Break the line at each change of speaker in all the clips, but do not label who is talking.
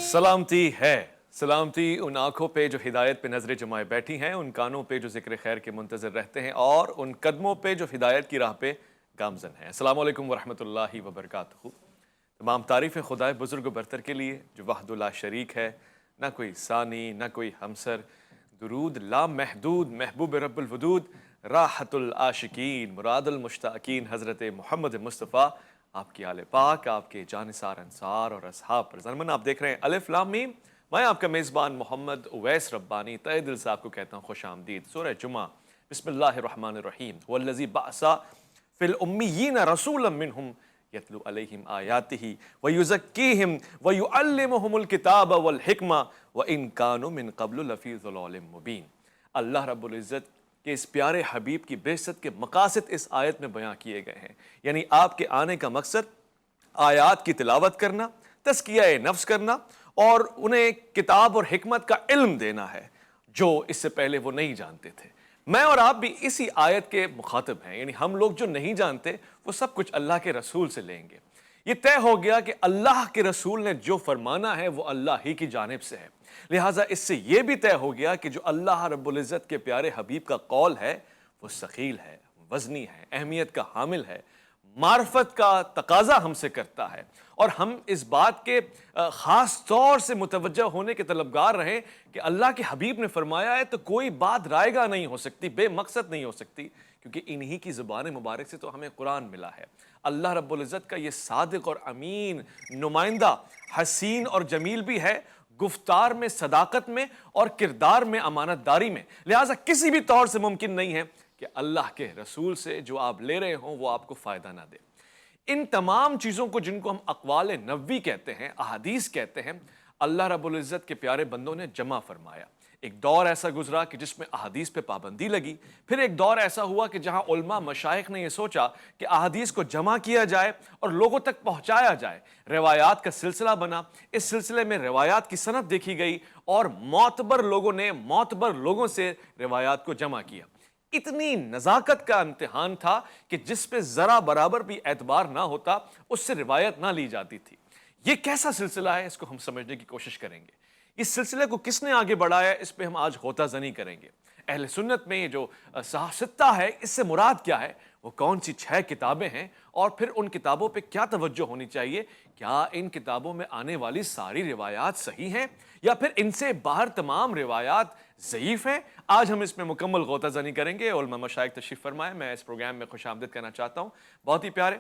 سلامتی ہے، سلامتی ان آنکھوں پہ جو ہدایت پہ نظریں جمائے بیٹھی ہیں، ان کانوں پہ جو ذکر خیر کے منتظر رہتے ہیں اور ان قدموں پہ جو ہدایت کی راہ پہ گامزن ہیں۔ السلام علیکم ورحمۃ اللہ وبرکاتہ۔ تمام تعریفیں خدائے بزرگ و برتر کے لیے جو وحدہ لا شریک ہے، نہ کوئی ثانی نہ کوئی ہمسر۔ درود لامحدود محبوب رب الودود، راحت العاشقین مراد المشتاقین حضرت محمد مصطفیٰ، آپ کی آل پاک، آپ کے جانثار انصار اور اصحاب پر۔ ضمن آپ دیکھ رہے ہیں الف لام میم، میں آپ کا میزبان محمد اویس ربانی تہ دل سے آپ کو کہتا ہوں خوش آمدید۔ سورہ جمعہ، بسم اللہ الرحمن الرحیم۔ والذی بعث فی الامیین رسولا منہم یتلو علیہم آیاتہ ویزکیہم ویعلمہم الکتاب والحکمہ وان کانوا من قبل لفی ضلال مبین۔ اللہ رب العزت کہ اس پیارے حبیب کی بعثت کے مقاصد اس آیت میں بیان کیے گئے ہیں، یعنی آپ کے آنے کا مقصد آیات کی تلاوت کرنا، تزکیہ نفس کرنا اور انہیں کتاب اور حکمت کا علم دینا ہے جو اس سے پہلے وہ نہیں جانتے تھے۔ میں اور آپ بھی اسی آیت کے مخاطب ہیں، یعنی ہم لوگ جو نہیں جانتے وہ سب کچھ اللہ کے رسول سے لیں گے۔ یہ طے ہو گیا کہ اللہ کے رسول نے جو فرمانا ہے وہ اللہ ہی کی جانب سے ہے، لہٰذا اس سے یہ بھی طے ہو گیا کہ جو اللہ رب العزت کے پیارے حبیب کا قول ہے وہ ثقیل ہے، وزنی ہے، اہمیت کا حامل ہے، معرفت کا تقاضا ہم سے کرتا ہے، اور ہم اس بات کے خاص طور سے متوجہ ہونے کے طلبگار رہیں کہ اللہ کے حبیب نے فرمایا ہے تو کوئی بات رائے گاہ نہیں ہو سکتی، بے مقصد نہیں ہو سکتی، کیونکہ انہی کی زبان مبارک سے تو ہمیں قرآن ملا ہے۔ اللہ رب العزت کا یہ صادق اور امین نمائندہ حسین اور جمیل بھی ہے، گفتار میں صداقت میں اور کردار میں امانت داری میں، لہٰذا کسی بھی طور سے ممکن نہیں ہے کہ اللہ کے رسول سے جو آپ لے رہے ہوں وہ آپ کو فائدہ نہ دے۔ ان تمام چیزوں کو جن کو ہم اقوال نبوی کہتے ہیں، احادیث کہتے ہیں، اللہ رب العزت کے پیارے بندوں نے جمع فرمایا۔ ایک دور ایسا گزرا کہ جس میں احادیث پہ پابندی لگی، پھر ایک دور ایسا ہوا کہ جہاں علماء مشائخ نے یہ سوچا کہ احادیث کو جمع کیا جائے اور لوگوں تک پہنچایا جائے، روایات کا سلسلہ بنا، اس سلسلے میں روایات کی سند دیکھی گئی اور معتبر لوگوں نے معتبر لوگوں سے روایات کو جمع کیا۔ اتنی نزاکت کا امتحان تھا کہ جس پہ ذرا برابر بھی اعتبار نہ ہوتا اس سے روایت نہ لی جاتی تھی۔ یہ کیسا سلسلہ ہے، اس کو ہم سمجھنے کی کوشش کریں گے۔ اس سلسلے کو کس نے آگے بڑھایا، اس پہ ہم آج غوطہ زنی کریں گے۔ اہل سنت میں یہ جو صحافتہ ہے، اس سے مراد کیا ہے، وہ کون سی 6 کتابیں ہیں، اور پھر ان کتابوں پہ کیا توجہ ہونی چاہیے، کیا ان کتابوں میں آنے والی ساری روایات صحیح ہیں یا پھر ان سے باہر تمام روایات ضعیف ہیں۔ آج ہم اس میں مکمل غوطہ زنی کریں گے۔ علماء مشائخ تشریف فرمائے، میں اس پروگرام میں خوش آمدید کہنا چاہتا ہوں۔ بہت ہی پیارے،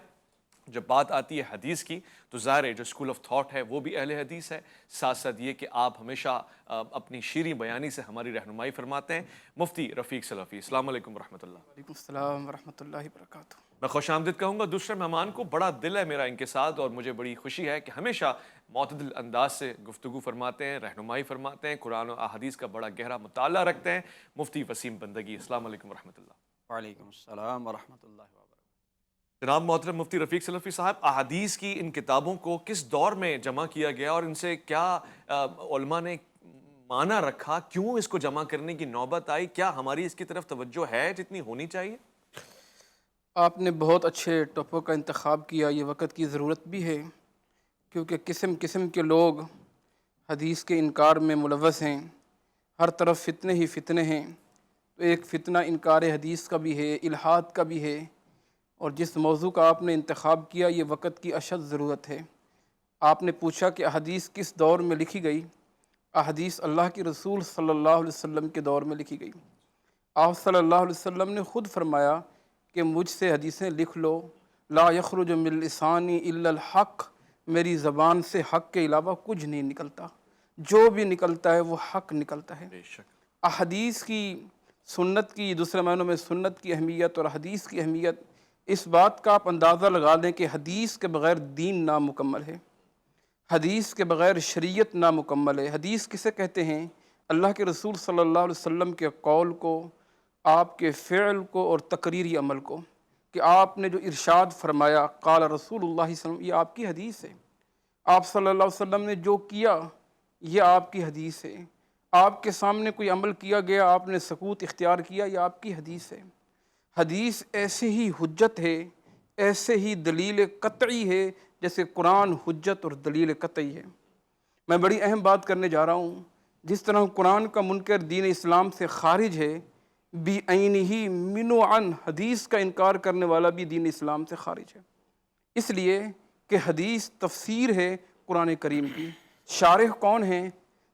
جب بات آتی ہے حدیث کی تو ظاہر ہے جو اسکول آف تھاٹ ہے وہ بھی اہل حدیث ہے، ساتھ ساتھ یہ کہ آپ ہمیشہ اپنی شیریں بیانی سے ہماری رہنمائی فرماتے ہیں۔ مفتی رفیق سلفی، السلام علیکم ورحمۃ اللہ۔
وعلیکم السلام ورحمۃ اللہ وبرکاتہ۔
میں خوش آمدید کہوں گا دوسرے مہمان کو، بڑا دل ہے میرا ان کے ساتھ اور مجھے بڑی خوشی ہے کہ ہمیشہ معتدل انداز سے گفتگو فرماتے ہیں، رہنمائی فرماتے ہیں، قرآن و احادیث کا بڑا گہرا مطالعہ رکھتے ہیں، مفتی وسیم بندگی، السلام علیکم ورحمۃ اللہ۔
وعلیکم السلام ورحمۃ اللہ وبرکاتہ۔
جناب محترم مفتی رفیق سلفی صاحب، احادیث کی ان کتابوں کو کس دور میں جمع کیا گیا اور ان سے کیا علماء نے معنی رکھا، کیوں اس کو جمع کرنے کی نوبت آئی، کیا ہماری اس کی طرف توجہ ہے جتنی ہونی چاہیے؟
آپ نے بہت اچھے ٹاپک کا انتخاب کیا، یہ وقت کی ضرورت بھی ہے کیونکہ قسم قسم کے لوگ حدیث کے انکار میں ملوث ہیں، ہر طرف فتنے ہی فتنے ہیں۔ تو ایک فتنہ انکار حدیث کا بھی ہے، الحاد کا بھی ہے، اور جس موضوع کا آپ نے انتخاب کیا یہ وقت کی اشد ضرورت ہے۔ آپ نے پوچھا کہ احادیث کس دور میں لکھی گئی؟ احادیث اللہ کے رسول صلی اللہ علیہ وسلم کے دور میں لکھی گئی۔ آپ صلی اللہ علیہ وسلم نے خود فرمایا کہ مجھ سے حدیثیں لکھ لو، لا یخرج من لسانی الا الحق، میری زبان سے حق کے علاوہ کچھ نہیں نکلتا، جو بھی نکلتا ہے وہ حق نکلتا ہے۔
بے شک۔
احادیث کی، سنت کی، دوسرے معنوں میں سنت کی اہمیت اور حدیث کی اہمیت، اس بات کا آپ اندازہ لگا لیں کہ حدیث کے بغیر دین نامکمل ہے، حدیث کے بغیر شریعت نامکمل ہے۔ حدیث کسے کہتے ہیں؟ اللہ کے رسول صلی اللہ علیہ وسلم کے قول کو، آپ کے فعل کو اور تقریری عمل کو، کہ آپ نے جو ارشاد فرمایا قال رسول اللہ صلی اللہ علیہ وسلم، یہ آپ کی حدیث ہے۔ آپ صلی اللہ علیہ وسلم نے جو کیا یہ آپ کی حدیث ہے۔ آپ کے سامنے کوئی عمل کیا گیا، آپ نے سکوت اختیار کیا، یہ آپ کی حدیث ہے۔ حدیث ایسے ہی حجت ہے، ایسے ہی دلیل قطعی ہے جیسے قرآن حجت اور دلیل قطعی ہے۔ میں بڑی اہم بات کرنے جا رہا ہوں۔ جس طرح قرآن کا منکر دین اسلام سے خارج ہے، بی عینہ من و عن حدیث کا انکار کرنے والا بھی دین اسلام سے خارج ہے، اس لیے کہ حدیث تفسیر ہے قرآن کریم کی۔ شارح کون ہیں؟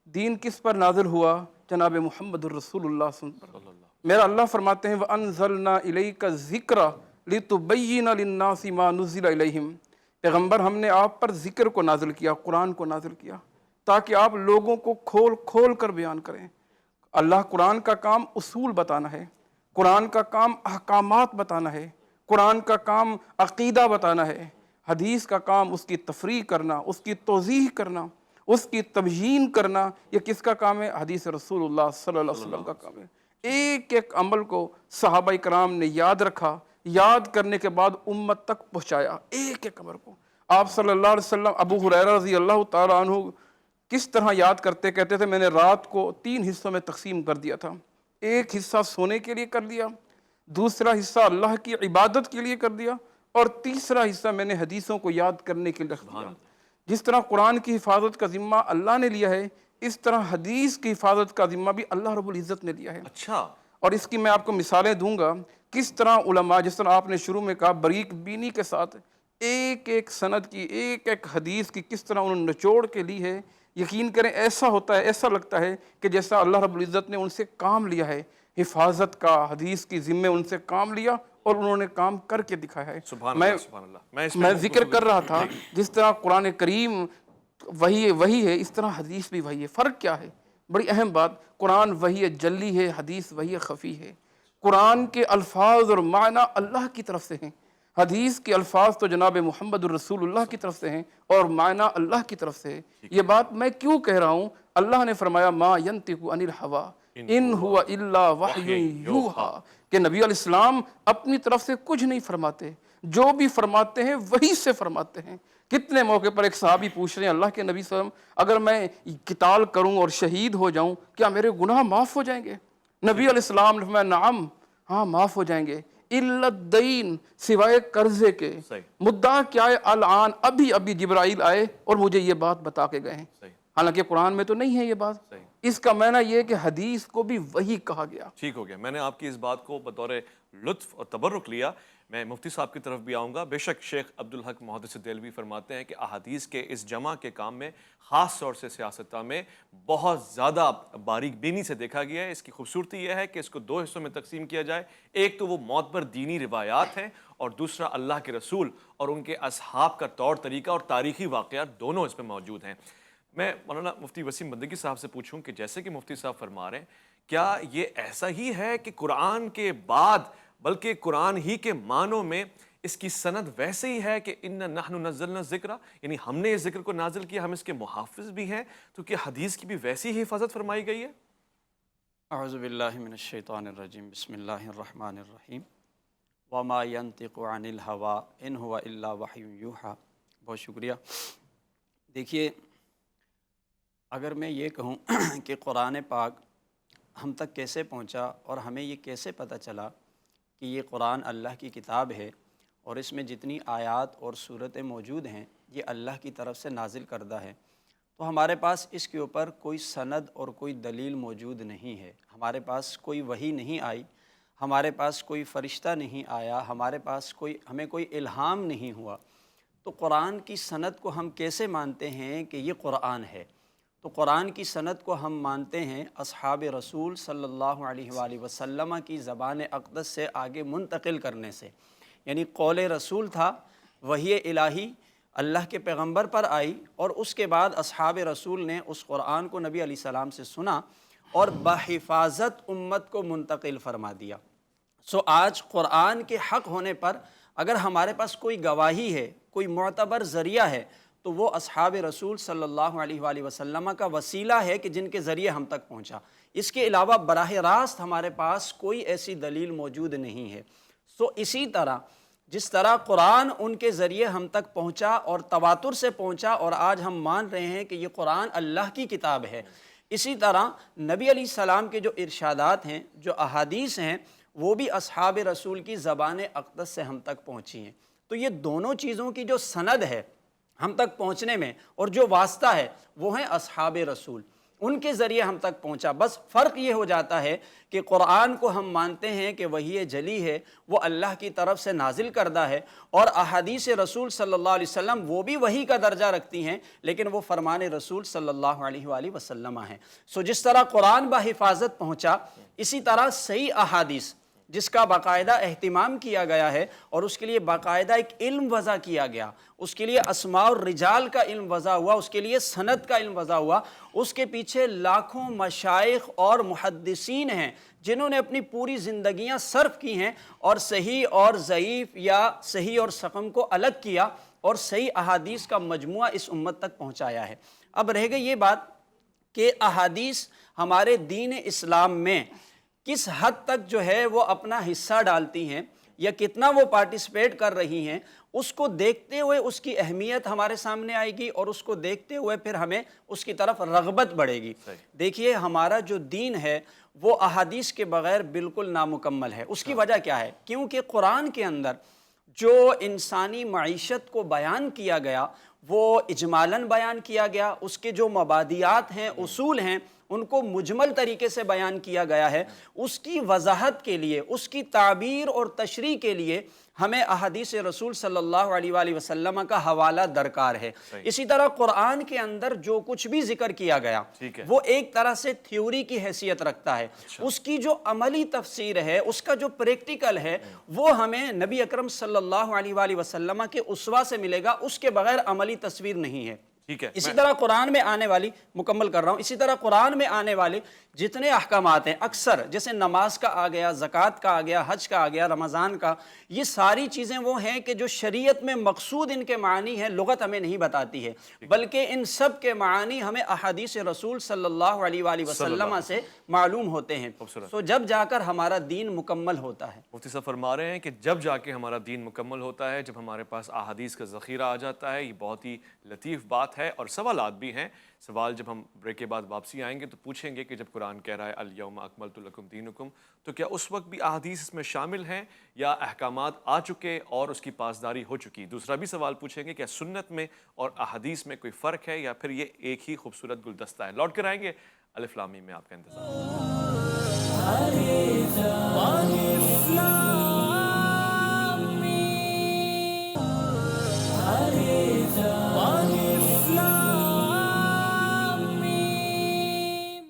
دین کس پر نازل ہوا؟ جناب محمد الرسول اللہ صلی اللہ علیہ وسلم۔ میرا اللہ فرماتے ہیں وَأَنزَلْنَا إِلَيْكَ الذِّكْرَ لِتُبَيِّنَ لِلنَّاسِ مَا نُزِّلَ إِلَيْهِمْ۔ پیغمبر ہم نے آپ پر ذکر کو نازل کیا، قرآن کو نازل کیا، تاکہ آپ لوگوں کو کھول کھول کر بیان کریں۔ اللہ قرآن کا کام اصول بتانا ہے، قرآن کا کام احکامات بتانا ہے، قرآن کا کام عقیدہ بتانا ہے، حدیث کا کام اس کی تفریح کرنا، اس کی توضیح کرنا، اس کی تبیین کرنا۔ یہ کس کا کام ہے؟ حدیث رسول اللہ صلی اللہ علیہ وسلم کا کام ہے۔ ایک ایک عمل کو صحابہ کرام نے یاد رکھا، یاد کرنے کے بعد امت تک پہنچایا، ایک ایک عمل کو۔ آپ صلی اللہ علیہ وسلم ابو ہریرہ رضی اللہ تعالیٰ عنہ کس طرح یاد کرتے، کہتے تھے میں نے رات کو 3 حصوں میں تقسیم کر دیا تھا۔ ایک حصہ سونے کے لیے کر دیا، دوسرا حصہ اللہ کی عبادت کے لیے کر دیا، اور تیسرا حصہ میں نے حدیثوں کو یاد کرنے کے لیے رکھ دیا۔ جس طرح قرآن کی حفاظت کا ذمہ اللہ نے لیا ہے، اس طرح حدیث کی حفاظت کا ذمہ بھی اللہ رب العزت نے لیا ہے۔
اچھا،
اور اس کی میں آپ کو مثالیں دوں گا، کس طرح علماء، جس طرح آپ نے شروع میں کہا، باریک بینی کے ساتھ ایک ایک سند کی، ایک ایک حدیث کی کس طرح انہوں نے نچوڑ کے لی ہے۔ یقین کریں ایسا ہوتا ہے، ایسا لگتا ہے کہ جیسا اللہ رب العزت نے ان سے کام لیا ہے، حفاظت کا، حدیث کی ذمے ان سے کام لیا اور انہوں نے کام کر کے دکھایا ہے۔
سبحان اللہ، سبحان اللہ۔
میں ذکر کر رہا تھا جس طرح قرآن کریم وہی ہے، اس طرح حدیث بھی وہی ہے۔ فرق کیا ہے؟ بڑی اہم بات، قرآن وہی جلی ہے، حدیث وہی خفی ہے۔ قرآن کے الفاظ اور معنی اللہ کی طرف سے ہیں، حدیث کے الفاظ تو جناب محمد الرسول اللہ کی طرف سے ہیں اور معنی اللہ کی طرف سے ہے۔ یہ بات میں کیوں کہہ رہا ہوں؟ اللہ نے فرمایا ما ینطق عن الہوی ان ہوا الا وحی یوحی، کہ نبی علیہ السلام اپنی طرف سے کچھ نہیں فرماتے، جو بھی فرماتے ہیں وہی سے فرماتے ہیں۔ کتنے موقع پر ایک صحابی پوچھ رہے ہیں اللہ کے نبی صلی اللہ علیہ وسلم، اگر میں قتال کروں اور شہید ہو جاؤں کیا میرے گناہ معاف ہو جائیں گے؟ نبی علیہ السلام نے فرمایا نعم، ہاں معاف ہو جائیں گے، الا الدین، سوائے قرضے کے۔ مدعا کیا ہے؟ الان، ابھی ابھی جبرائیل آئے اور مجھے یہ بات بتا کے گئے ہیں، حالانکہ قرآن میں تو نہیں ہے یہ بات۔ اس کا معنی یہ کہ حدیث کو بھی وہی کہا گیا۔
ٹھیک ہو گیا، میں نے آپ کی اس بات کو بطور لطف اور تبرک لیا۔ میں مفتی صاحب کی طرف بھی آؤں گا۔ بے شک شیخ عبدالحق محدث دہلوی فرماتے ہیں کہ احادیث کے اس جمع کے کام میں خاص طور سے سیاستہ میں بہت زیادہ باریک بینی سے دیکھا گیا ہے۔ اس کی خوبصورتی یہ ہے کہ اس کو 2 حصوں میں تقسیم کیا جائے۔ ایک تو وہ معتبر دینی روایات ہیں، اور دوسرا اللہ کے رسول اور ان کے اصحاب کا طور طریقہ اور تاریخی واقعات دونوں اس میں موجود ہیں۔ میں مولانا مفتی وسیم بندگی صاحب سے پوچھوں کہ جیسے کہ مفتی صاحب فرما رہے ہیں، کیا یہ ایسا ہی ہے کہ قرآن کے بعد بلکہ قرآن ہی کے معنوں میں اس کی سند ویسے ہی ہے کہ اِنَّا نَحْنُ نَزَّلْنَا الذِّکْرَ، یعنی ہم نے اس ذکر کو نازل کیا، ہم اس کے محافظ بھی ہیں، تو کیا حدیث کی بھی ویسی ہی حفاظت فرمائی گئی ہے؟
اعوذ باللہ من الشیطان الرجیم، بسم اللہ الرحمن الرحیم۔ وما ينطق عن الهوى ان هو الا وحی یوحی۔ بہت شکریہ۔ دیکھیے، اگر میں یہ کہوں کہ قرآن پاک ہم تک کیسے پہنچا اور ہمیں یہ کیسے پتہ چلا کہ یہ قرآن اللہ کی کتاب ہے اور اس میں جتنی آیات اور صورتیں موجود ہیں یہ اللہ کی طرف سے نازل کردہ ہے، تو ہمارے پاس اس کے اوپر کوئی سند اور کوئی دلیل موجود نہیں ہے۔ ہمارے پاس کوئی وحی نہیں آئی، ہمارے پاس کوئی فرشتہ نہیں آیا، ہمارے پاس ہمیں کوئی الہام نہیں ہوا، تو قرآن کی سند کو ہم کیسے مانتے ہیں کہ یہ قرآن ہے؟ تو قرآن کی سند کو ہم مانتے ہیں اصحاب رسول صلی اللہ علیہ وآلہ وسلم کی زبان اقدس سے آگے منتقل کرنے سے، یعنی قول رسول تھا، وحی الہی اللہ کے پیغمبر پر آئی، اور اس کے بعد اصحاب رسول نے اس قرآن کو نبی علیہ السلام سے سنا اور بحفاظت امت کو منتقل فرما دیا۔ آج قرآن کے حق ہونے پر اگر ہمارے پاس کوئی گواہی ہے، کوئی معتبر ذریعہ ہے، تو وہ اصحاب رسول صلی اللہ علیہ وآلہ وسلم کا وسیلہ ہے کہ جن کے ذریعے ہم تک پہنچا۔ اس کے علاوہ براہ راست ہمارے پاس کوئی ایسی دلیل موجود نہیں ہے۔ اسی طرح جس طرح قرآن ان کے ذریعے ہم تک پہنچا اور تواتر سے پہنچا اور آج ہم مان رہے ہیں کہ یہ قرآن اللہ کی کتاب ہے، اسی طرح نبی علیہ السلام کے جو ارشادات ہیں، جو احادیث ہیں، وہ بھی اصحاب رسول کی زبان اقدس سے ہم تک پہنچی ہیں۔ تو یہ دونوں چیزوں کی جو سند ہے، ہم تک پہنچنے میں، اور جو واسطہ ہے وہ ہیں اصحاب رسول، ان کے ذریعے ہم تک پہنچا۔ بس فرق یہ ہو جاتا ہے کہ قرآن کو ہم مانتے ہیں کہ وحی جلی ہے، وہ اللہ کی طرف سے نازل کردہ ہے، اور احادیث رسول صلی اللہ علیہ وسلم وہ بھی وحی کا درجہ رکھتی ہیں، لیکن وہ فرمان رسول صلی اللہ علیہ وآلہ وسلم ہیں۔ جس طرح قرآن بحفاظت پہنچا، اسی طرح صحیح احادیث جس کا باقاعدہ اہتمام کیا گیا ہے، اور اس کے لیے باقاعدہ ایک علم وضع کیا گیا، اس کے لیے اسماء الرجال کا علم وضع ہوا، اس کے لیے سند کا علم وضع ہوا، اس کے پیچھے لاکھوں مشائخ اور محدثین ہیں جنہوں نے اپنی پوری زندگیاں صرف کی ہیں اور صحیح اور ضعیف یا صحیح اور سقم کو الگ کیا اور صحیح احادیث کا مجموعہ اس امت تک پہنچایا ہے۔ اب رہ گئی یہ بات کہ احادیث ہمارے دین اسلام میں کس حد تک جو ہے وہ اپنا حصہ ڈالتی ہیں یا کتنا وہ پارٹیسپیٹ کر رہی ہیں، اس کو دیکھتے ہوئے اس کی اہمیت ہمارے سامنے آئے گی، اور اس کو دیکھتے ہوئے پھر ہمیں اس کی طرف رغبت بڑھے گی۔ دیکھیے ہمارا جو دین ہے وہ احادیث کے بغیر بالکل نامکمل ہے۔ اس کی وجہ کیا ہے؟ کیونکہ قرآن کے اندر جو انسانی معیشت کو بیان کیا گیا وہ اجمالاً بیان کیا گیا، اس کے جو مبادیات ہیں، اصول ہیں، ان کو مجمل طریقے سے بیان کیا گیا ہے۔ اس کی وضاحت کے لیے، اس کی تعبیر اور تشریح کے لیے ہمیں احادیث رسول صلی اللہ علیہ وآلہ وسلم کا حوالہ درکار ہے۔ اسی طرح قرآن کے اندر جو کچھ بھی ذکر کیا گیا وہ ایک طرح سے تھیوری کی حیثیت رکھتا ہے، اس کی جو عملی تفسیر ہے، اس کا جو پریکٹیکل ہے، وہ ہمیں نبی اکرم صلی اللہ علیہ وآلہ وسلم کے اسوہ سے ملے گا، اس کے بغیر عملی تصویر نہیں ہے۔ اسی طرح قرآن میں آنے والی، مکمل کر رہا ہوں، اسی طرح قرآن میں آنے والے جتنے احکامات ہیں، اکثر جیسے نماز کا آ گیا، زکوٰۃ کا آ گیا، حج کا آ گیا، رمضان کا، یہ ساری چیزیں وہ ہیں کہ جو شریعت میں مقصود ان کے معنی ہیں، لغت ہمیں نہیں بتاتی ہے، بلکہ ان سب کے معنی ہمیں احادیث رسول صلی اللہ علیہ وآلہ وسلم سے معلوم ہوتے ہیں، تو جب جا کر ہمارا دین مکمل ہوتا ہے۔
مفتی صاحب فرما رہے ہیں کہ جب جا کے ہمارا دین مکمل ہوتا ہے، جب ہمارے پاس احادیث کا ذخیرہ آ جاتا ہے، یہ بہت ہی لطیف بات ہے، اور سوالات بھی ہیں۔ سوال جب ہم بریک کے بعد واپسی آئیں گے تو پوچھیں گے کہ جب قرآن کہہ رہا ہے الیوم اکملت لکم دینکم، تو کیا اس وقت بھی احادیث اس میں شامل ہیں یا احکامات آ چکے اور اس کی پاسداری ہو چکی؟ دوسرا بھی سوال پوچھیں گے، کیا سنت میں اور احادیث میں کوئی فرق ہے یا پھر یہ ایک ہی خوبصورت گلدستہ ہے؟ لوٹ کر آئیں گے، الف لام میم میں آپ کا انتظار۔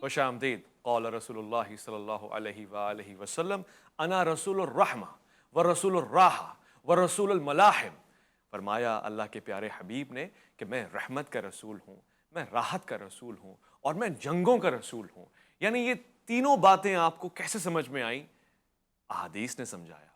خوش آمدید۔ قال رسول اللہ صلی اللہ علیہ وآلہ وسلم انا رسول الرحمہ ورسول الراحہ ورسول الملاحم۔ فرمایا اللہ کے پیارے حبیب نے کہ میں رحمت کا رسول ہوں، میں راحت کا رسول ہوں، اور میں جنگوں کا رسول ہوں۔ یعنی یہ تینوں باتیں آپ کو کیسے سمجھ میں آئیں؟ احادیث نے سمجھایا،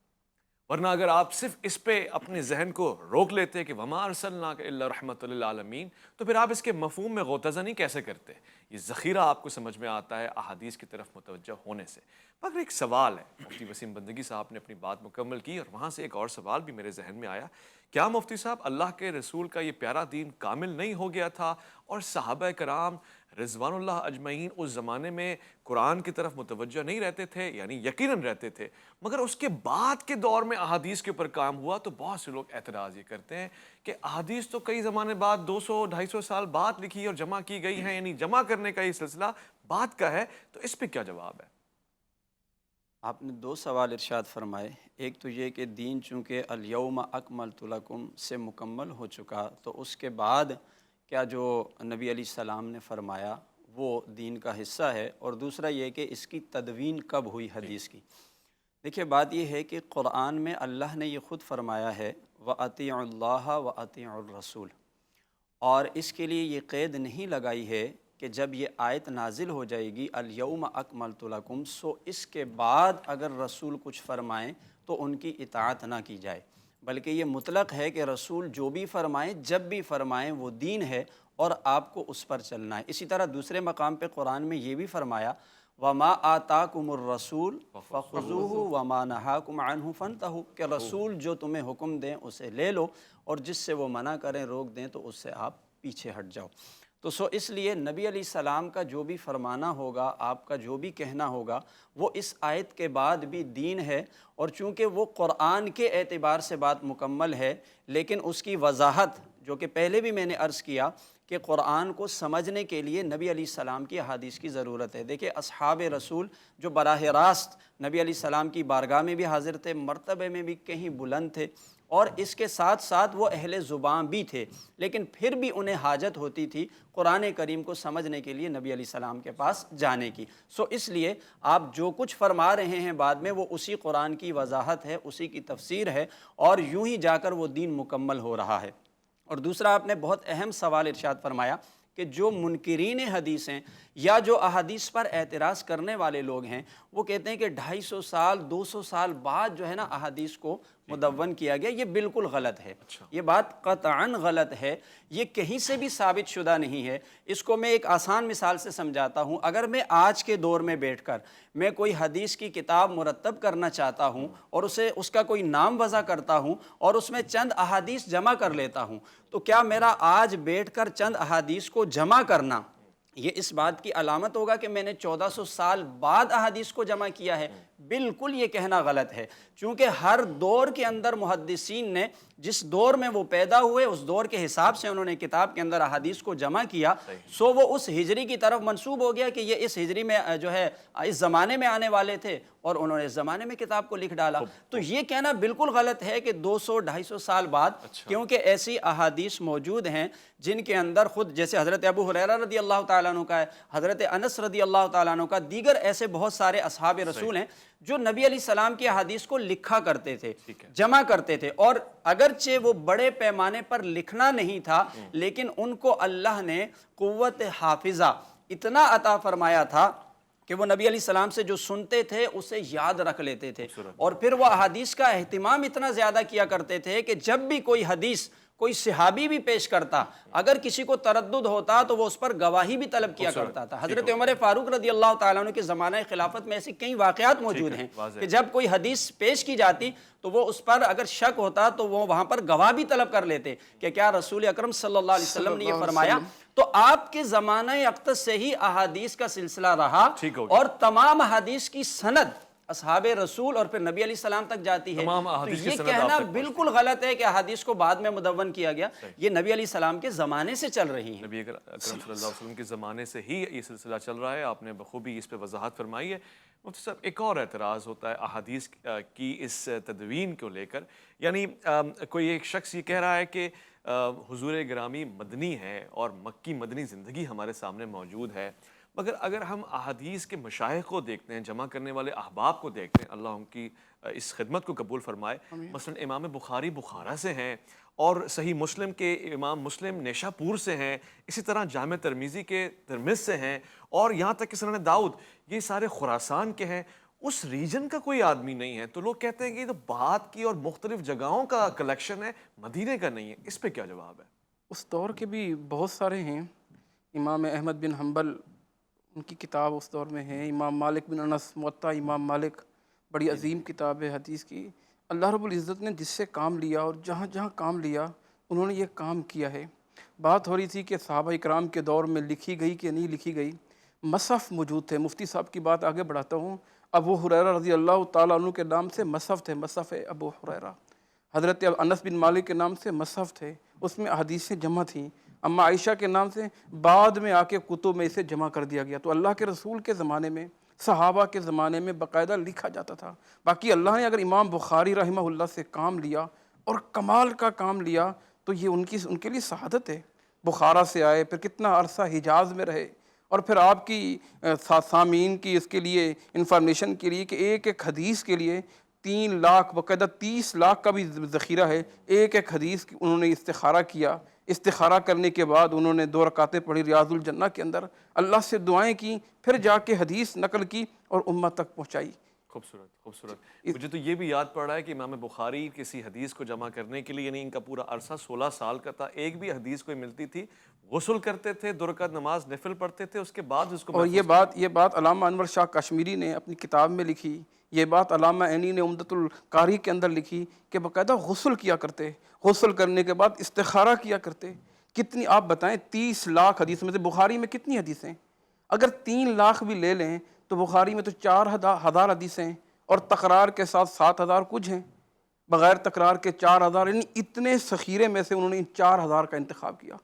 ورنہ اگر آپ صرف اس پہ اپنے ذہن کو روک لیتے کہ وما ارسلناک الا رحمۃ للعالمین، تو پھر آپ اس کے مفہوم میں غوطہ نہیں کیسے کرتے؟ یہ ذخیرہ آپ کو سمجھ میں آتا ہے احادیث کی طرف متوجہ ہونے سے۔ مگر ایک سوال ہے، مفتی وسیم بندگی صاحب نے اپنی بات مکمل کی اور وہاں سے ایک اور سوال بھی میرے ذہن میں آیا، کیا مفتی صاحب اللہ کے رسول کا یہ پیارا دین کامل نہیں ہو گیا تھا اور صحابہ کرام رضوان اللہ اجمعین اس زمانے میں قرآن کی طرف متوجہ نہیں رہتے تھے؟ یعنی یقیناً رہتے تھے، مگر اس کے بعد کے دور میں احادیث کے اوپر کام ہوا تو بہت سے لوگ اعتراض یہ کرتے ہیں کہ احادیث تو کئی زمانے بعد 200-250 سال بعد لکھی اور جمع کی گئی ہیں، یعنی جمع کرنے کا یہ سلسلہ بعد کا ہے، تو اس پہ کیا جواب ہے؟
آپ نے دو سوال ارشاد فرمائے، ایک تو یہ کہ دین چونکہ الیوم اکملت لکم سے مکمل ہو چکا، تو اس کے بعد کیا جو نبی علیہ السلام نے فرمایا وہ دین کا حصہ ہے، اور دوسرا یہ کہ اس کی تدوین کب ہوئی حدیث کی۔ دیکھیے بات یہ ہے کہ قرآن میں اللہ نے یہ خود فرمایا ہے وَأَطِيعُوا اللَّهَ وَأَطِيعُوا الرَّسُولَ، اور اس کے لیے یہ قید نہیں لگائی ہے کہ جب یہ آیت نازل ہو جائے گی الیوم اکملت لکم، سو اس کے بعد اگر رسول کچھ فرمائیں تو ان کی اطاعت نہ کی جائے، بلکہ یہ مطلق ہے کہ رسول جو بھی فرمائیں، جب بھی فرمائیں، وہ دین ہے اور آپ کو اس پر چلنا ہے۔ اسی طرح دوسرے مقام پہ قرآن میں یہ بھی فرمایا وَمَا آتَاكُمُ الرَّسُولُ فَخُذُوهُ وَمَا نَهَاكُمْ عَنْهُ فَانْتَهُوا، کہ رسول جو تمہیں حکم دیں اسے لے لو، اور جس سے وہ منع کریں، روک دیں، تو اس سے آپ پیچھے ہٹ جاؤ۔ تو اس لیے نبی علیہ السلام کا جو بھی فرمانا ہوگا، آپ کا جو بھی کہنا ہوگا، وہ اس آیت کے بعد بھی دین ہے، اور چونکہ وہ قرآن کے اعتبار سے بات مکمل ہے، لیکن اس کی وضاحت جو کہ پہلے بھی میں نے عرض کیا کہ قرآن کو سمجھنے کے لیے نبی علیہ السلام کی احادیث کی ضرورت ہے۔ دیکھیں اصحاب رسول جو براہ راست نبی علیہ السلام کی بارگاہ میں بھی حاضر تھے، مرتبے میں بھی کہیں بلند تھے، اور اس کے ساتھ ساتھ وہ اہل زبان بھی تھے، لیکن پھر بھی انہیں حاجت ہوتی تھی قرآن کریم کو سمجھنے کے لیے نبی علیہ السلام کے پاس جانے کی۔ اس لیے آپ جو کچھ فرما رہے ہیں بعد میں وہ اسی قرآن کی وضاحت ہے، اسی کی تفسیر ہے، اور یوں ہی جا کر وہ دین مکمل ہو رہا ہے۔ اور دوسرا آپ نے بہت اہم سوال ارشاد فرمایا کہ جو منکرین حدیث ہیں یا جو احادیث پر اعتراض کرنے والے لوگ ہیں، وہ کہتے ہیں کہ 250 سال 200 سال بعد جو ہے نا احادیث کو مدون کیا گیا۔ یہ بالکل غلط ہے، یہ بات قطعاً غلط ہے، یہ کہیں سے بھی ثابت شدہ نہیں ہے۔ اس کو میں ایک آسان مثال سے سمجھاتا ہوں۔ اگر میں آج کے دور میں بیٹھ کر میں کوئی حدیث کی کتاب مرتب کرنا چاہتا ہوں اور اس کا کوئی نام وضع کرتا ہوں اور اس میں چند احادیث جمع کر لیتا ہوں، تو کیا میرا آج بیٹھ کر چند احادیث کو جمع کرنا یہ اس بات کی علامت ہوگا کہ میں نے 1400 سال بعد احادیث کو جمع کیا ہے؟ بالکل یہ کہنا غلط ہے، چونکہ ہر دور کے اندر محدثین نے جس دور میں وہ پیدا ہوئے اس دور کے حساب سے انہوں نے کتاب کے اندر احادیث کو جمع کیا، وہ اس ہجری کی طرف منسوب ہو گیا کہ یہ اس ہجری میں جو ہے اس زمانے میں آنے والے تھے اور انہوں نے اس زمانے میں کتاب کو لکھ ڈالا۔ تو یہ کہنا بالکل غلط ہے کہ 200-250 سال بعد، کیونکہ ایسی احادیث موجود ہیں جن کے اندر خود جیسے حضرت ابو ہریرہ رضی اللہ تعالیٰ عنہ کا ہے، حضرت انس رضی اللہ تعالیٰ عنہ کا، دیگر ایسے بہت سارے اصحاب رسول ہیں جو نبی علیہ السلام کی احادیث کو لکھا کرتے تھے، جمع کرتے تھے، اور اگرچہ وہ بڑے پیمانے پر لکھنا نہیں تھا لیکن ان کو اللہ نے قوت حافظہ اتنا عطا فرمایا تھا کہ وہ نبی علیہ السلام سے جو سنتے تھے اسے یاد رکھ لیتے تھے، اور پھر وہ احادیث کا اہتمام اتنا زیادہ کیا کرتے تھے کہ جب بھی کوئی حدیث کوئی صحابی بھی پیش کرتا، اگر کسی کو تردد ہوتا تو وہ اس پر گواہی بھی طلب کیا کرتا تھا۔ حضرت عمر فاروق رضی اللہ تعالیٰ عنہ کے زمانہ خلافت میں ایسی کئی واقعات موجود ہیں کہ جب کوئی حدیث پیش کی جاتی تو وہ اس پر اگر شک ہوتا تو وہ وہاں پر گواہ بھی طلب کر لیتے کہ کیا رسول اکرم صلی اللہ علیہ وسلم نے یہ فرمایا۔ تو آپ کے زمانہ اقدس سے ہی احادیث کا سلسلہ رہا، اور تمام احادیث کی سند اصحاب رسول اور پھر نبی علیہ السلام تک جاتی ہے۔ تو یہ کہنا بالکل غلط ہے کہ احادیث کو بعد میں مدون کیا گیا، یہ نبی علیہ السلام کے زمانے سے چل رہی ہیں،
نبی اکرم صلی اللہ علیہ وسلم کے زمانے سے ہی یہ سلسلہ چل رہا ہے۔ آپ نے بخوبی اس پہ وضاحت فرمائی ہے۔ مفتی صاحب، ایک اور اعتراض ہوتا ہے احادیث کی اس تدوین کو لے کر، یعنی کوئی ایک شخص یہ کہہ رہا ہے کہ حضور گرامی مدنی ہے اور مکی مدنی زندگی ہمارے سامنے موجود ہے، مگر اگر ہم احادیث کے مشائخ کو دیکھتے ہیں، جمع کرنے والے احباب کو دیکھتے ہیں، اللہ ان کی اس خدمت کو قبول فرمائے، مثلا امام بخاری بخارا سے ہیں، اور صحیح مسلم کے امام مسلم نیشا پور سے ہیں، اسی طرح جامع ترمذی کے ترمذ سے ہیں، اور یہاں تک کہ سنن داؤد، یہ سارے خراسان کے ہیں۔ اس ریجن کا کوئی آدمی نہیں ہے، تو لوگ کہتے ہیں کہ یہ تو بعد کی اور مختلف جگہوں کا کلیکشن ہے، مدینے کا نہیں ہے۔ اس پہ کیا جواب ہے؟
اس دور کے بھی بہت سارے ہیں، امام احمد بن حنبل ان کی کتاب اس دور میں ہے، امام مالک بن انس موطا امام مالک، بڑی عظیم کتاب ہے حدیث کی۔ اللہ رب العزت نے جس سے کام لیا اور جہاں جہاں کام لیا انہوں نے یہ کام کیا ہے۔ بات ہو رہی تھی کہ صحابہ اکرام کے دور میں لکھی گئی کہ نہیں لکھی گئی، مصحف موجود تھے۔ مفتی صاحب کی بات آگے بڑھاتا ہوں۔ ابو ہریرہ رضی اللہ تعالیٰ عنہ کے نام سے مصحف تھے، مصحف ابو ہریرہ۔ حضرت انس بن مالک کے نام سے مصحف تھے، اس میں احادیثیں جمع تھیں۔ اما عائشہ کے نام سے بعد میں آ کے کتب میں اسے جمع کر دیا گیا۔ تو اللہ کے رسول کے زمانے میں، صحابہ کے زمانے میں باقاعدہ لکھا جاتا تھا۔ باقی اللہ نے اگر امام بخاری رحمہ اللہ سے کام لیا اور کمال کا کام لیا تو یہ ان کے لیے سعادت ہے۔ بخارا سے آئے، پھر کتنا عرصہ حجاز میں رہے، اور پھر آپ کی سامعین کی اس کے لیے انفارمیشن کے لیے کہ ایک ایک حدیث کے لیے 3 لاکھ، باقاعدہ 30 لاکھ کا بھی ذخیرہ ہے۔ ایک ایک حدیث کی انہوں نے استخارہ کیا، استخارہ کرنے کے بعد انہوں نے 2 رکعتیں پڑھی ریاض الجنہ کے اندر، اللہ سے دعائیں کی، پھر جا کے حدیث نقل کی اور امت تک پہنچائی۔
خوبصورت خوبصورت۔ مجھے تو یہ بھی یاد پڑ رہا ہے کہ امام بخاری کسی حدیث کو جمع کرنے کے لیے، یعنی ان کا پورا عرصہ 16 سال کا تھا، ایک بھی حدیث کوئی ملتی تھی غسل کرتے تھے، 2 رکعت نماز نفل پڑھتے تھے، اس کے بعد اس کو
اور یہ بات علامہ انور شاہ کشمیری نے اپنی کتاب میں لکھی، یہ بات علامہ عینی نے عمدۃ القاری کے اندر لکھی کہ باقاعدہ غسل کیا کرتے، غسل کرنے کے بعد استخارہ کیا کرتے۔ کتنی آپ بتائیں، 30 لاکھ حدیث میں سے بخاری میں کتنی حدیثیں؟ اگر 3 لاکھ بھی لے لیں تو بخاری میں تو 4000 حدیثیں اور تقرار کے ساتھ 7000 کچھ ہیں۔ بغیر تکرار کے 4000، یعنی اتنے ذخیرے میں سے انہوں نے ان 4000 کا انتخاب کیا،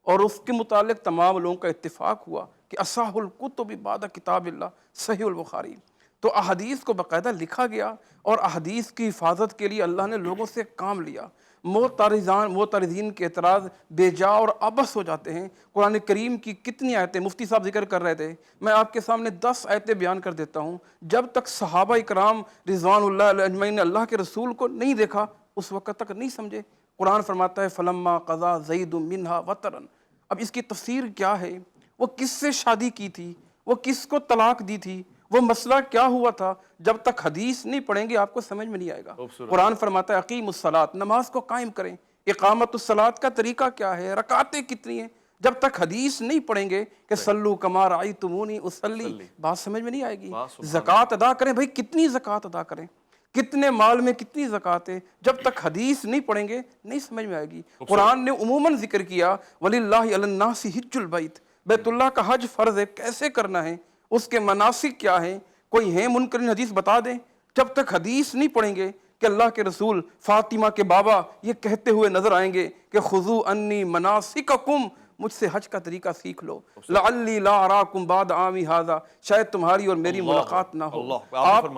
اور اس کے متعلق تمام لوگوں کا اتفاق ہوا کہ اصح الکتب بعد کتاب اللہ صحیح البخاری۔ تو احادیث کو باقاعدہ لکھا گیا، اور احادیث کی حفاظت کے لیے اللہ نے لوگوں سے کام لیا۔ معترضین کے اعتراض بے جا اور عبث ہو جاتے ہیں۔ قرآن کریم کی کتنی آیتیں مفتی صاحب ذکر کر رہے تھے، میں آپ کے سامنے 10 آیتیں بیان کر دیتا ہوں۔ جب تک صحابہ اکرام رضوان اللہ علیہ اجمعین نے اللہ کے رسول کو نہیں دیکھا، اس وقت تک نہیں سمجھے۔ قرآن فرماتا ہے فلما قضا زید منہا وطرن۔ اب اس کی تفسیر کیا ہے؟ وہ کس سے شادی کی تھی؟ وہ کس کو طلاق دی تھی؟ وہ مسئلہ کیا ہوا تھا؟ جب تک حدیث نہیں پڑھیں گے آپ کو سمجھ میں نہیں آئے گا۔ قرآن فرماتا ہے اقیم الصلاۃ، نماز کو قائم کریں۔ اقامت الصلاۃ کا طریقہ کیا ہے؟ رکعتیں کتنی ہیں؟ جب تک حدیث نہیں پڑھیں گے کہ صلو کما رأیتمونی اصلی، بات سمجھ میں نہیں آئے گی۔ زکوٰۃ ادا کریں، بھائی کتنی زکوٰۃ ادا کریں، کتنے مال میں کتنی زکوٰۃ ہے؟ جب تک حدیث نہیں پڑھیں گے نہیں سمجھ میں آئے گی۔ قرآن نے عموماً ذکر کیا وَلِلَّهِ عَلَى النَّاسِ حِجُّ الْبَيْتِ، بیت اللہ کا حج فرض ہے، کیسے کرنا ہے، اس کے مناسک کیا ہیں؟ کوئی ہیں منکرین حدیث بتا دیں۔ جب تک حدیث نہیں پڑھیں گے کہ اللہ کے رسول فاطمہ کے بابا یہ کہتے ہوئے نظر آئیں گے کہ خذوا انی مناسککم، مجھ سے حج کا طریقہ سیکھ لو، لعلی لا اراکم بعد عامی ھذا، شاید تمہاری اور میری ملاقات نہ ہو۔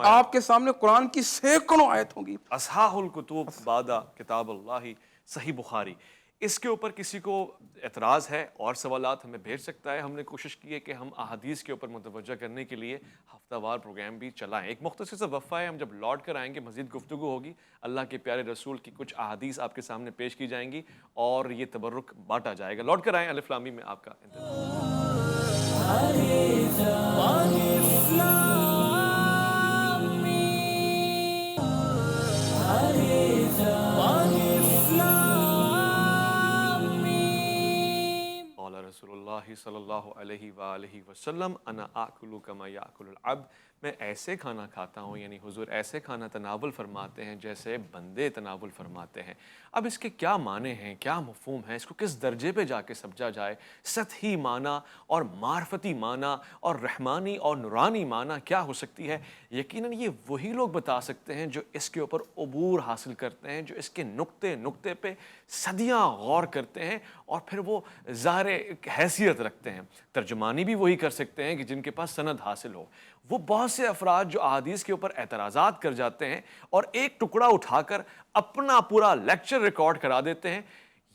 آپ کے سامنے قرآن کی سینکڑوں آیت ہوں گی۔
اصحاح الکتب بعد کتاب اللہ صحیح بخاری، اس کے اوپر کسی کو اعتراض ہے اور سوالات ہمیں بھیج سکتا ہے۔ ہم نے کوشش کی ہے کہ ہم احادیث کے اوپر متوجہ کرنے کے لیے ہفتہ وار پروگرام بھی چلائیں۔ ایک مختصر سا وقفہ ہے، ہم جب لوٹ کر آئیں گے مزید گفتگو ہوگی، اللہ کے پیارے رسول کی کچھ احادیث آپ کے سامنے پیش کی جائیں گی اور یہ تبرک بانٹا جائے گا۔ لوٹ کر آئیں، الف لام میم میں آپ کا انتظار۔ قال رسول اللہ صلی اللہ علیہ وآلہ وسلم انا آکل کما یاکل العبد، میں ایسے کھانا کھاتا ہوں، یعنی حضور ایسے کھانا تناول فرماتے ہیں جیسے بندے تناول فرماتے ہیں۔ اب اس کے کیا معنی ہیں، کیا مفہوم ہے، اس کو کس درجے پہ جا کے سمجھا جائے؟ سطحی معنی اور معرفتی معنی اور رحمانی اور نورانی معنی کیا ہو سکتی ہے؟ یقیناً یہ وہی لوگ بتا سکتے ہیں جو اس کے اوپر عبور حاصل کرتے ہیں، جو اس کے نقطے نقطے پہ صدیاں غور کرتے ہیں اور پھر وہ ظاہر حیثیت رکھتے ہیں۔ ترجمانی بھی وہی کر سکتے ہیں کہ جن کے پاس سند حاصل ہو۔ وہ بہت سے افراد جو احادیث کے اوپر اعتراضات کر جاتے ہیں اور ایک ٹکڑا اٹھا کر اپنا پورا لیکچر ریکارڈ کرا دیتے ہیں،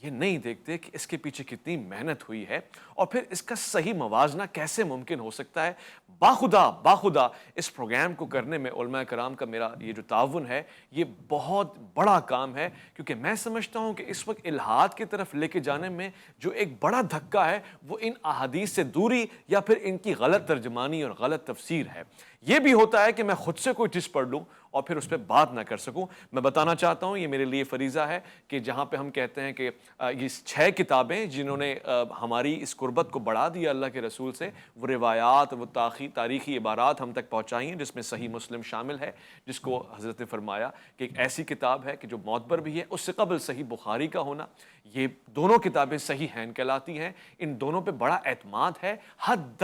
یہ نہیں دیکھتے کہ اس کے پیچھے کتنی محنت ہوئی ہے اور پھر اس کا صحیح موازنہ کیسے ممکن ہو سکتا ہے۔ باخدا اس پروگرام کو کرنے میں علماء کرام کا میرا یہ جو تعاون ہے، یہ بہت بڑا کام ہے، کیونکہ میں سمجھتا ہوں کہ اس وقت الہاد کی طرف لے کے جانے میں جو ایک بڑا دھکا ہے وہ ان احادیث سے دوری یا پھر ان کی غلط ترجمانی اور غلط تفسیر ہے۔ یہ بھی ہوتا ہے کہ میں خود سے کوئی چیز پڑھ لوں اور پھر اس پہ بات نہ کر سکوں۔ میں بتانا چاہتا ہوں، یہ میرے لیے فریضہ ہے کہ جہاں پہ ہم کہتے ہیں کہ یہ 6 کتابیں جنہوں نے ہماری اس قربت کو بڑھا دیا اللہ کے رسول سے، وہ روایات، وہ تاریخی عبارات ہم تک پہنچائی ہیں، جس میں صحیح مسلم شامل ہے، جس کو حضرت نے فرمایا کہ ایک ایسی کتاب ہے کہ جو معتبر بھی ہے۔ اس سے قبل صحیح بخاری کا ہونا، یہ دونوں کتابیں صحیح ہیں کہلاتی ہیں، ان دونوں پہ بڑا اعتماد ہے، حد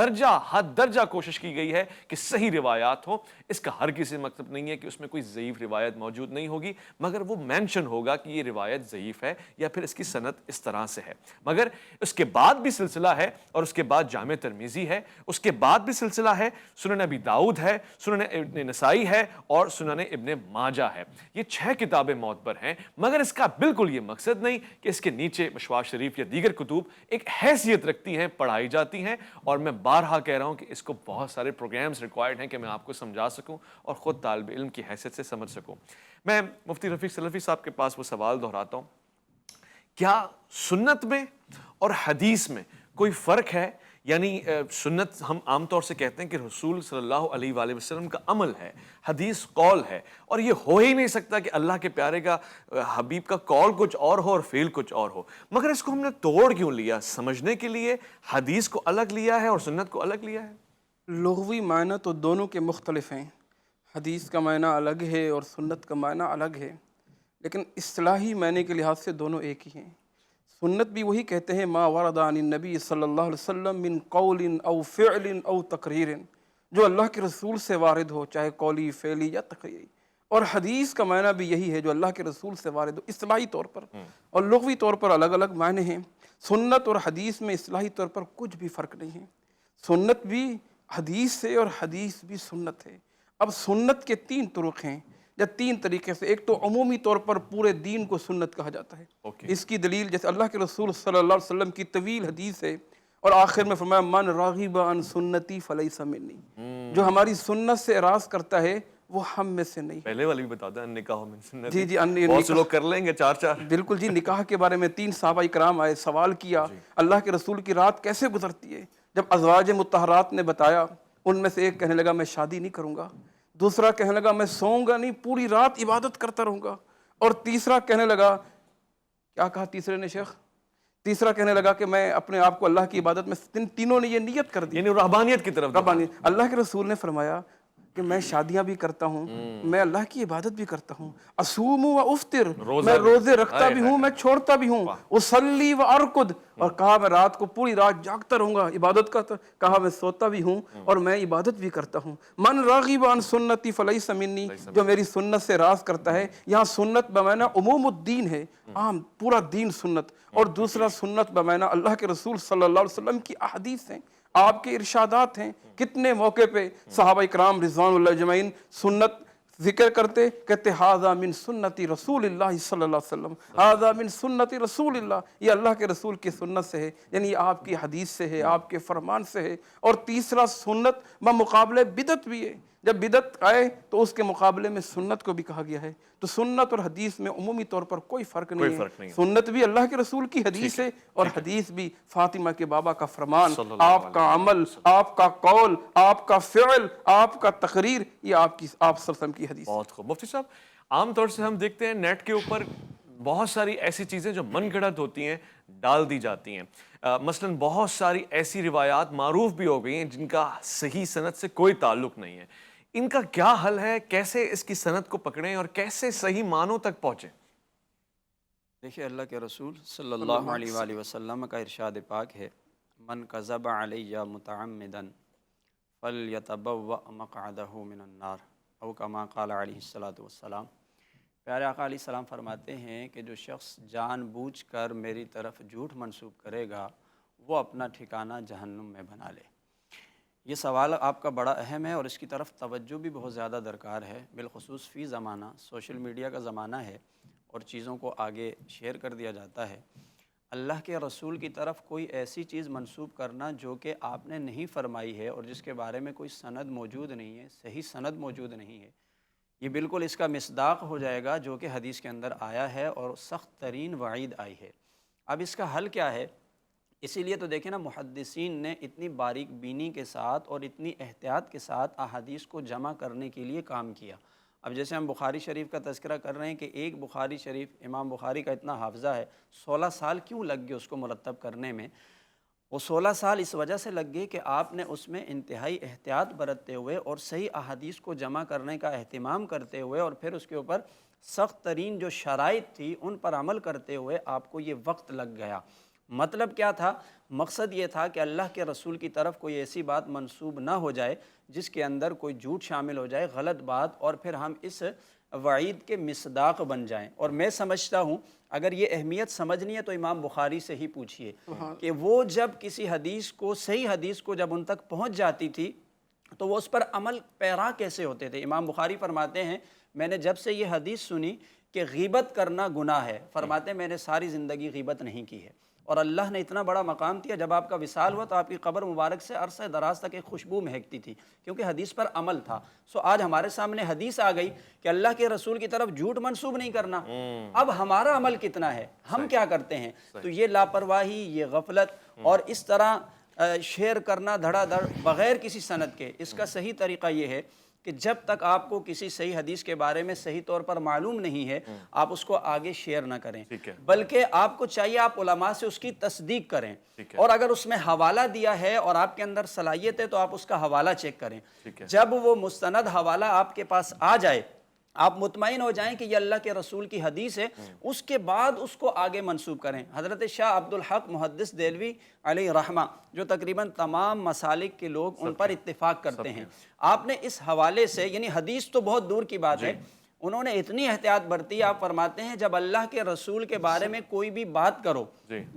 درجہ کوشش کی گئی ہے کہ صحیح روایات ہو۔ اس کا ہر کسی مطلب نہیں ہے کہ اس میں کوئی ضعیف روایت موجود نہیں ہوگی، مگر وہ مینشن ہوگا کہ یہ روایت ضعیف ہے یا پھر اس کی سند اس طرح سے ہے۔ مگر اس کے بعد بھی سلسلہ ہے، اور اس کے بعد جامع ترمذی ہے، اس کے بعد بھی سلسلہ ہے، سنن ابی داؤد ہے، سنن ابن نسائی ہے اور سنن ابن ماجہ ہے۔ یہ 6 کتابیں معتبر ہیں، مگر اس کا بالکل یہ مقصد نہیں کہ اس کے نیچے مشواہ شریف یا دیگر کتب ایک حیثیت رکھتی ہیں، پڑھائی جاتی ہیں، اور میں بارہا کہہ رہا ہوں کہ اس کو بہت سارے پروگرامز ریکوائرڈ ہیں کہ میں آپ کو سمجھا سکوں اور خود طالب علم کی حیثیت سے سمجھ سکوں۔ میں مفتی رفیق سلفی صاحب کے پاس وہ سوال دہراتا ہوں، کیا سنت میں اور حدیث میں کوئی فرق ہے؟ یعنی سنت ہم عام طور سے کہتے ہیں کہ رسول صلی اللہ علیہ وآلہ وسلم کا عمل ہے، حدیث قول ہے، اور یہ ہو ہی نہیں سکتا کہ اللہ کے پیارے کا حبیب کا قول کچھ اور ہو اور فعل کچھ اور ہو۔ مگر اس کو ہم نے توڑ کیوں لیا؟ سمجھنے کے لیے حدیث کو الگ لیا ہے اور سنت کو الگ لیا ہے؟
لغوی معنی تو دونوں کے مختلف ہیں، حدیث کا معنی الگ ہے اور سنت کا معنی الگ ہے، لیکن اصطلاحی معنی کے لحاظ سے دونوں ایک ہی ہیں۔ سنت بھی وہی کہتے ہیں ما ورد عن النبی صلی اللہ علیہ وسلم من قول او فعل او تقریر، جو اللہ کے رسول سے وارد ہو، چاہے قولی، فعلی یا تقریری۔ اور حدیث کا معنی بھی یہی ہے جو اللہ کے رسول سے وارد ہو، اصطلاحی طور پر اور لغوی طور پر الگ الگ معنی ہیں۔ سنت اور حدیث میں اصطلاحی طور پر کچھ بھی فرق نہیں ہے، سنت بھی حدیث ہے اور حدیث بھی سنت ہے۔ اب سنت کے تین طرق ہیں یا تین طریقے سے، ایک تو عمومی طور پر پورے دین کو سنت کہا جاتا ہے۔ اس کی دلیل جیسے اللہ کے رسول صلی اللہ علیہ وسلم کی طویل حدیث ہے اور آخر میں فرمایا من راغب عن سنتی فلیس منی، جو ہماری سنت سے اعراض کرتا ہے وہ ہم میں سے نہیں۔
پہلے والی بھی بتا دیں، نکاح من سنت،
جی جی،
بہت سے لوگ کر لیں گے چار چار۔
بالکل جی، نکاح کے بارے میں 3 صحابہ کرام آئے، سوال کیا اللہ کے رسول کی رات کیسے گزرتی ہے؟ جب ازواج مطہرات نے بتایا، ان میں سے ایک کہنے لگا میں شادی نہیں کروں گا، دوسرا کہنے لگا میں سوؤں گا نہیں، پوری رات عبادت کرتا رہوں گا، اور تیسرا کہنے لگا، کیا کہا تیسرے نے شیخ؟ تیسرا کہنے لگا کہ میں اپنے آپ کو اللہ کی عبادت میں، تینوں نے یہ نیت کر دی،
یعنی رہبانیت کی طرف۔
ربانی۔ اللہ کے رسول نے فرمایا کہ میں شادیاں بھی کرتا ہوں، میں اللہ کی عبادت بھی کرتا ہوں، اصوم و افطر، میں روزے رکھتا بھی ہوں، میں چھوڑتا بھی ہوں، اصلی و ارقد، اور کہا میں رات کو پوری رات جاگتا رہوں گا عبادت کرتا، کہا میں سوتا بھی ہوں اور میں عبادت بھی کرتا ہوں۔ من راغب عن سنتی فلیس منی، جو میری سنت سے راز کرتا ہے، یہاں سنت بمعنی عموم الدین ہے، عام پورا دین سنت، اور دوسرا سنت بمعنی اللہ کے رسول صلی اللہ علیہ وسلم کی احادیث ہیں، آپ کے ارشادات ہیں۔ کتنے موقع پہ صحابہ کرام رضوان اللہ اجمعین سنت ذکر کرتے، کہتے ھذا من سنتی رسول اللہ صلی اللہ علیہ وسلم، ھذا من سنتی رسول اللہ، یہ اللہ کے رسول کی سنت سے ہے، یعنی یہ آپ کی حدیث سے ہے، آپ کے فرمان سے ہے۔ اور تیسرا سنت بمقابلے بدعت بھی ہے، جب بدعت آئے تو اس کے مقابلے میں سنت کو بھی کہا گیا ہے۔ تو سنت اور حدیث میں عمومی طور پر کوئی فرق نہیں ہے، سنت بھی اللہ کے رسول کی حدیث ہے اور حدیث بھی فاطمہ کے بابا کا فرمان، آپ کا عمل، آپ کا قول، آپ کا فعل، آپ کا تقریر، یہ آپ صلی اللہ علیہ وسلم کی حدیث ہے۔
بہت خوب مفتی صاحب، عام طور سے ہم دیکھتے ہیں نیٹ کے اوپر بہت ساری ایسی چیزیں جو من گھڑت ہوتی ہیں ڈال دی جاتی ہیں، مثلاً بہت ساری ایسی روایات معروف بھی ہو گئی ہیں جن کا صحیح سند سے کوئی تعلق نہیں ہے، ان کا کیا حل ہے؟ کیسے اس کی سند کو پکڑیں اور کیسے صحیح معنوں تک پہنچیں؟
دیکھیے اللہ کے رسول صلی اللہ علیہ وآلہ وسلم کا ارشاد پاک ہے، من کذب علی متعمدا فلیتبوأ مقعدہ من النار، او کما قال علیہ الصلوۃ والسلام۔ پیارے آقا علیہ السلام فرماتے ہیں کہ جو شخص جان بوجھ کر میری طرف جھوٹ منسوب کرے گا وہ اپنا ٹھکانہ جہنم میں بنا لے۔ یہ سوال آپ کا بڑا اہم ہے اور اس کی طرف توجہ بھی بہت زیادہ درکار ہے، بالخصوص فی زمانہ سوشل میڈیا کا زمانہ ہے اور چیزوں کو آگے شیئر کر دیا جاتا ہے۔ اللہ کے رسول کی طرف کوئی ایسی چیز منسوب کرنا جو کہ آپ نے نہیں فرمائی ہے اور جس کے بارے میں کوئی سند موجود نہیں ہے، صحیح سند موجود نہیں ہے، یہ بالکل اس کا مصداق ہو جائے گا جو کہ حدیث کے اندر آیا ہے اور سخت ترین وعید آئی ہے۔ اب اس کا حل کیا ہے؟ اسی لیے تو دیکھیں نا، محدثین نے اتنی باریک بینی کے ساتھ اور اتنی احتیاط کے ساتھ احادیث کو جمع کرنے کے لیے کام کیا۔ اب جیسے ہم بخاری شریف کا تذکرہ کر رہے ہیں کہ ایک بخاری شریف، امام بخاری کا اتنا حافظہ ہے، 16 سال کیوں لگ گئے اس کو مرتب کرنے میں؟ وہ 16 سال اس وجہ سے لگ گئے کہ آپ نے اس میں انتہائی احتیاط برتتے ہوئے اور صحیح احادیث کو جمع کرنے کا اہتمام کرتے ہوئے اور پھر اس کے اوپر سخت ترین جو شرائط تھی ان پر عمل کرتے ہوئے آپ کو یہ وقت لگ گیا۔ مطلب کیا تھا؟ مقصد یہ تھا کہ اللہ کے رسول کی طرف کوئی ایسی بات منسوب نہ ہو جائے جس کے اندر کوئی جھوٹ شامل ہو جائے، غلط بات، اور پھر ہم اس وعید کے مصداق بن جائیں۔ اور میں سمجھتا ہوں اگر یہ اہمیت سمجھنی ہے تو امام بخاری سے ہی پوچھئے کہ وہ جب کسی حدیث کو، صحیح حدیث کو جب ان تک پہنچ جاتی تھی تو وہ اس پر عمل پیرا کیسے ہوتے تھے۔ امام بخاری فرماتے ہیں میں نے جب سے یہ حدیث سنی کہ غیبت کرنا گناہ ہے، فرماتے ہیں میں نے ساری زندگی غیبت نہیں کی ہے، اور اللہ نے اتنا بڑا مقام دیا، جب آپ کا وصال ہوا تو آپ کی قبر مبارک سے عرصہ دراز تک ایک خوشبو مہکتی تھی کیونکہ حدیث پر عمل تھا۔ آج ہمارے سامنے حدیث آ گئی کہ اللہ کے رسول کی طرف جھوٹ منسوب نہیں کرنا، اب ہمارا عمل کتنا ہے، ہم کیا کرتے ہیں؟ تو یہ لاپرواہی، یہ غفلت اور اس طرح شیئر کرنا دھڑا دھڑ بغیر کسی سند کے، اس کا صحیح طریقہ یہ ہے کہ جب تک آپ کو کسی صحیح حدیث کے بارے میں صحیح طور پر معلوم نہیں ہے آپ اس کو آگے شیئر نہ کریں، بلکہ آپ کو چاہیے آپ علماء سے اس کی تصدیق کریں، اور اگر اس میں حوالہ دیا ہے اور آپ کے اندر صلاحیت ہے تو آپ اس کا حوالہ چیک کریں۔ جب وہ مستند حوالہ آپ کے پاس آ جائے، آپ مطمئن ہو جائیں کہ یہ اللہ کے رسول کی حدیث ہے، اس کے بعد اس کو آگے منسوب کریں۔ حضرت شاہ عبد الحق محدث دہلوی علیہ رحمہ، جو تقریباً تمام مسالک کے لوگ ان پر اتفاق کرتے ہیں، آپ نے اس حوالے سے، یعنی حدیث تو بہت دور کی بات ہے، انہوں نے اتنی احتیاط برتی. آپ فرماتے ہیں جب اللہ کے رسول کے بارے میں کوئی بھی بات کرو,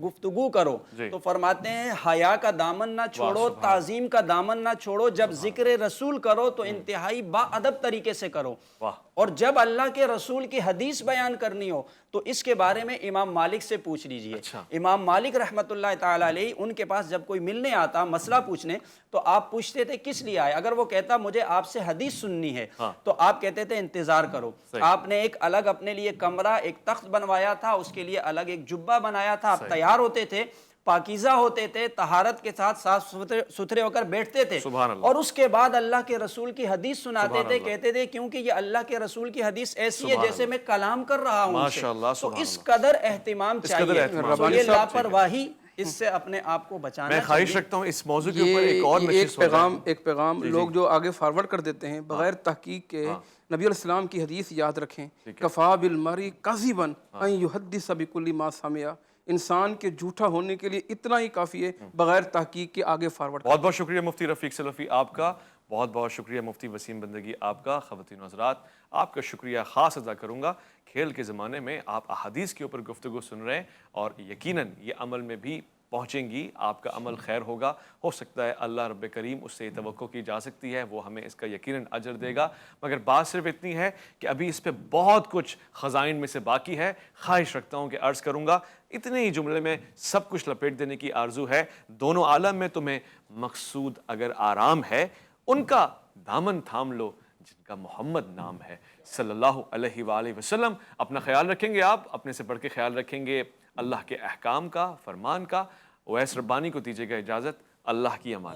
گفتگو کرو, تو فرماتے ہیں حیا کا دامن نہ چھوڑو, تعظیم کا دامن نہ چھوڑو. جب ذکر رسول کرو تو انتہائی با ادب طریقے سے کرو. اور جب اللہ کے رسول کی حدیث بیان کرنی ہو تو اس کے بارے میں امام مالک سے پوچھ لیجئے. امام مالک رحمۃ اللہ تعالی علیہ, ان کے پاس جب کوئی ملنے آتا مسئلہ پوچھنے تو آپ پوچھتے تھے کس لیے آئے. اگر وہ کہتا مجھے آپ سے حدیث سننی ہے تو آپ کہتے تھے انتظار کرو. آپ نے ایک الگ اپنے لیے کمرہ, ایک تخت بنوایا تھا, اس کے لیے الگ ایک جبہ بنایا تھا. آپ تیار ہوتے تھے, پاکیزہ ہوتے تھے, طہارت کے ساتھ صاف ستھرے ہو کر بیٹھتے تھے, اور اس کے بعد اللہ کے رسول کی حدیث سناتے تھے. کہتے تھے کیونکہ یہ اللہ کے رسول کی حدیث ایسی ہے جیسے میں کلام کر رہا ہوں ان سے. تو اس قدر اہتمام چاہیے. تو یہ لاپرواہی, اس سے اپنے آپ کو بچانا
میں خواہش رکھتا ہوں اس موضوع کے اوپر ایک اور نشست ہو جائے.
ایک پیغام لوگ جو آگے فارورڈ کر دیتے ہیں بغیر تحقیق کے, نبی علیہ السلام کی حدیث یاد رکھیں, کفا بالمرء کذبا ان یحدث بکل ما سمع. انسان کے جھوٹا ہونے کے لیے اتنا ہی کافی ہے بغیر تحقیق کے آگے فارورڈ.
بہت بہت شکریہ مفتی رفیق سلفی آپ کا, بہت بہت شکریہ مفتی وسیم بندگی آپ کا. خواتین و حضرات, آپ کا شکریہ خاص ادا کروں گا. کھیل کے زمانے میں آپ احادیث کے اوپر گفتگو سن رہے ہیں اور یقیناً یہ عمل میں بھی پہنچیں گی, آپ کا عمل خیر ہوگا. ہو سکتا ہے اللہ رب کریم اس سے توقع کی جا سکتی ہے, وہ ہمیں اس کا یقیناً اجر دے گا. مگر بات صرف اتنی ہے کہ ابھی اس پہ بہت کچھ خزائن میں سے باقی ہے. خواہش رکھتا ہوں کہ عرض کروں گا, اتنے ہی جملے میں سب کچھ لپیٹ دینے کی آرزو ہے. دونوں عالم میں تمہیں مقصود اگر آرام ہے, ان کا دامن تھام لو جن کا محمد نام ہے صلی اللہ علیہ وآلہ وسلم. اپنا خیال رکھیں گے, آپ اپنے سے بڑھ کے خیال رکھیں گے اللہ کے احکام کا, فرمان کا. اویس ربانی کو دیجیے گا اجازت. اللہ کی امان.